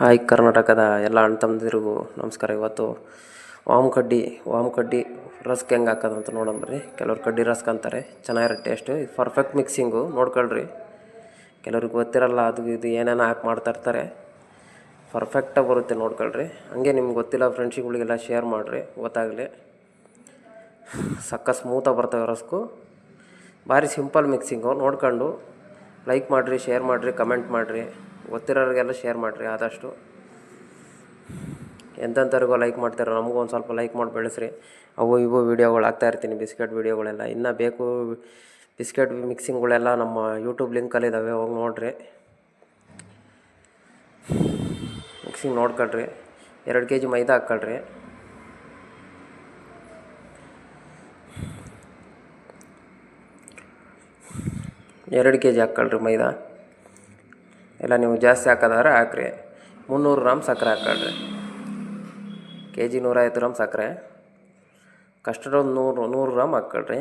Hi ಕರ್ನಾಟಕದ ಎಲ್ಲ ಅಣ್ಣ ತಮ್ಮಂದಿರಿಗೂ ನಮಸ್ಕಾರ. ಇವತ್ತು ವಾಮ್ ಕಡ್ಡಿ ರಸ್ಕ್ ಹೆಂಗೆ ಹಾಕೋದಂತ ನೋಡೋಣ ಬರ್ರಿ. ಕೆಲವ್ರು ಕಡ್ಡಿ ರಸ್ಕ್ ಅಂತಾರೆ, ಚೆನ್ನಾಗಿರೋ ಟೇಸ್ಟು. ಇದು ಪರ್ಫೆಕ್ಟ್ ಮಿಕ್ಸಿಂಗು, ನೋಡ್ಕೊಳ್ರಿ. ಕೆಲವ್ರಿಗೆ ಗೊತ್ತಿರಲ್ಲ, ಅದು ಇದು ಏನೇನೋ ಹಾಕಿ ಮಾಡ್ತಾಯಿರ್ತಾರೆ. ಪರ್ಫೆಕ್ಟಾಗಿ ಬರುತ್ತೆ, ನೋಡ್ಕೊಳ್ರಿ. ಹಂಗೆ ನಿಮ್ಗೆ ಗೊತ್ತಿಲ್ಲ ಫ್ರೆಂಡ್ಸಿಗಳಿಗೆಲ್ಲ ಶೇರ್ ಮಾಡಿರಿ, ಗೊತ್ತಾಗಲಿ. ಸ್ಮೂತಾಗಿ ಬರ್ತವೆ ರಸ್ಕು. ಭಾರಿ ಸಿಂಪಲ್ ಮಿಕ್ಸಿಂಗು, ನೋಡ್ಕೊಂಡು ಲೈಕ್ ಮಾಡಿರಿ, ಶೇರ್ ಮಾಡಿರಿ, ಕಮೆಂಟ್ ಮಾಡಿರಿ. ಗೊತ್ತಿರೋರಿಗೆಲ್ಲ ಶೇರ್ ಮಾಡಿರಿ ಆದಷ್ಟು. ಎಂಥವ್ರಿಗೋ ಲೈಕ್ ಮಾಡ್ತಾರೆ, ನಮಗೂ ಒಂದು ಸ್ವಲ್ಪ ಲೈಕ್ ಮಾಡಿ ಬೆಳೆಸ್ರಿ. ಅವು ಇವು ವೀಡಿಯೋಗಳು ಹಾಕ್ತಾಯಿರ್ತೀನಿ, ಬಿಸ್ಕೆಟ್ ವೀಡಿಯೋಗಳೆಲ್ಲ. ಇನ್ನೂ ಬೇಕು ಬಿಸ್ಕೆಟ್ ಮಿಕ್ಸಿಂಗ್ಗಳೆಲ್ಲ ನಮ್ಮ ಯೂಟ್ಯೂಬ್ ಲಿಂಕಲ್ಲಿದ್ದಾವೆ, ಹೋಗಿ ನೋಡಿರಿ. ಮಿಕ್ಸಿಂಗ್ ನೋಡ್ಕೊಳ್ರಿ. 2 kg ಮೈದಾ ಹಾಕ್ಕೊಳ್ರಿ. ಎರಡು kg ಹಾಕ್ಕೊಳ್ರಿ ಮೈದಾ. ಎಲ್ಲ ನೀವು ಜಾಸ್ತಿ ಹಾಕೋದಾದ್ರೆ ಹಾಕ್ರಿ. 300 ಗ್ರಾಮ್ ಸಕ್ಕರೆ ಹಾಕ್ಕೊಳ್ರಿ. kg 150 ಗ್ರಾಮ್ ಸಕ್ಕರೆ. ಕಸ್ಟರ್ಡ್ ಒಂದು 100 ಗ್ರಾಮ್ ಹಾಕ್ಕೊಳ್ರಿ.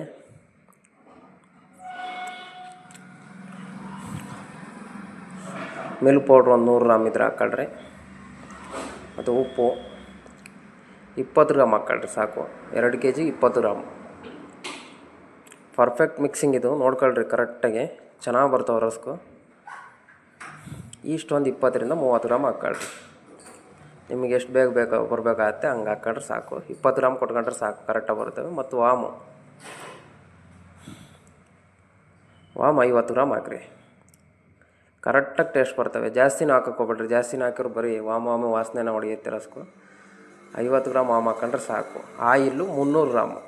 ಮಿಲ್ಕ್ ಪೌಡ್ರ್ ಒಂದು 100 ಗ್ರಾಮ್ ಇದ್ರೆ ಹಾಕ್ಕೊಳ್ರಿ. ಮತ್ತು ಉಪ್ಪು 20 ಗ್ರಾಮ್ ಹಾಕ್ಕೊಳ್ರಿ, ಸಾಕು. 2 kg 20 ಗ್ರಾಮ್. ಪರ್ಫೆಕ್ಟ್ ಮಿಕ್ಸಿಂಗ್ ಇದು, ನೋಡ್ಕೊಳ್ರಿ ಕರೆಕ್ಟಾಗಿ. ಚೆನ್ನಾಗಿ ಬರ್ತಾವೆ ರಸ್ಕು. ಇಷ್ಟು ಒಂದು 20ರಿಂದ 30 ಗ್ರಾಮ್ ಹಾಕ್ಕೊಳ್ರಿ. ನಿಮಗೆ ಎಷ್ಟು ಬರಬೇಕಾಗತ್ತೆ ಹಂಗೆ ಹಾಕ್ಕೊಂಡ್ರೆ ಸಾಕು. 20 ಗ್ರಾಮ್ ಕೊಟ್ಕೊಂಡ್ರೆ ಸಾಕು, ಕರೆಕ್ಟಾಗಿ ಬರ್ತವೆ. ಮತ್ತು ವಾಮು 50 ಗ್ರಾಮ್ ಹಾಕ್ರಿ. ಕರೆಕ್ಟಾಗಿ ಟೇಸ್ಟ್ ಬರ್ತವೆ. ಜಾಸ್ತಿನೂ ಹಾಕೋಕ್ಕೋಗ್ಬೇಡ್ರಿ, ಜಾಸ್ತಿನೂ ಹಾಕಿರೋ ಬರೀ ವಾಮು ವಾಸನೆನ ಹೊಡೆಯುತ್ತೆ ರಸ್ಕು. 50 ಗ್ರಾಮ್ ವಾಮ್ ಹಾಕ್ಕೊಂಡ್ರೆ ಸಾಕು. Oil 300 gram.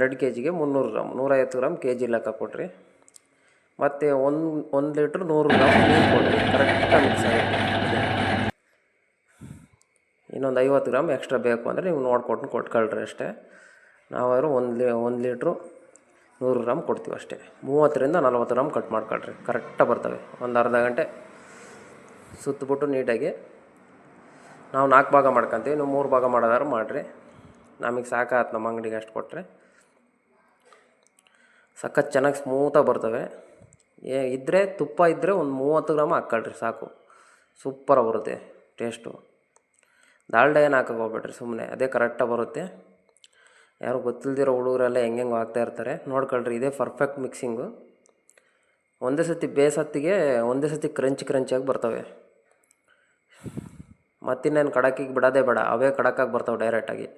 2 kgಗೆ 300 gram, 150 gram kg ಲೆಕ್ಕ ಕೊಟ್ರಿ. ಮತ್ತು 1 ಲೀಟ್ರ್ 100 ಗ್ರಾಮ್ ನೀರು ಕೊಡ್ರಿ. ಕರೆಕ್ಟಾಗಿ ಮಿಕ್ಸ್ ಆಗುತ್ತೆ. ಇನ್ನೊಂದು 50 ಗ್ರಾಮ್ ಎಕ್ಸ್ಟ್ರಾ ಬೇಕು ಅಂದರೆ ನೀವು ಕೊಟ್ಕೊಳ್ರಿ ಅಷ್ಟೇ. ನಾವಾದರೂ 1 ಲೀಟ್ರು 100 ಗ್ರಾಮ್ ಕೊಡ್ತೀವಿ ಅಷ್ಟೇ. 30ರಿಂದ 40 ಗ್ರಾಮ್ ಕಟ್ ಮಾಡ್ಕೊಳ್ರಿ, ಕರೆಕ್ಟಾಗಿ ಬರ್ತವೆ. ಒಂದು ಅರ್ಧ ಗಂಟೆ ಸುತ್ತಬಿಟ್ಟು ನೀಟಾಗಿ. ನಾವು 4 ಭಾಗ ಮಾಡ್ಕೊತೀವಿ, ನೀವು 3 ಭಾಗ ಮಾಡೋದಾದ್ರು ಮಾಡಿರಿ. ನಮಗೆ ಸಾಕಾಗತ್ತೆ, ನಮ್ಮ ಅಂಗಡಿಗೆ ಅಷ್ಟು ಕೊಟ್ಟರೆ. ಸಖತ್ ಚೆನ್ನಾಗಿ ಸ್ಮೂತಾಗಿ ಬರ್ತವೆ. ಇದ್ದರೆ ತುಪ್ಪ ಇದ್ದರೆ ಒಂದು 30 ಗ್ರಾಮ್ ಹಾಕ್ಕೊಳ್ರಿ, ಸಾಕು. ಸೂಪರಾಗಿ ಬರುತ್ತೆ ಟೇಸ್ಟು. ದಾಲ್ಡ ಏನು ಹಾಕೋಕೆ ಹೋಗ್ಬೇಡ್ರಿ, ಸುಮ್ಮನೆ ಅದೇ ಕರೆಕ್ಟಾಗಿ ಬರುತ್ತೆ. ಯಾರು ಗೊತ್ತಿಲ್ದಿರೋ ಹುಡುಗರೆಲ್ಲ ಹೆಂಗೆ ಹಾಕ್ತಾಯಿರ್ತಾರೆ, ನೋಡ್ಕೊಳ್ರಿ. ಇದೇ ಪರ್ಫೆಕ್ಟ್ ಮಿಕ್ಸಿಂಗು. ಒಂದೇ ಸತಿ ಕ್ರಂಚಿಯಾಗಿ ಬರ್ತವೆ. ಮತ್ತಿನ್ನೇನು ಕಡಕಿಗೆ ಬಿಡೋದೇ ಬೇಡ, ಅವೇ ಕಡಕಾಗಿ ಬರ್ತವೆ ಡೈರೆಕ್ಟಾಗಿ.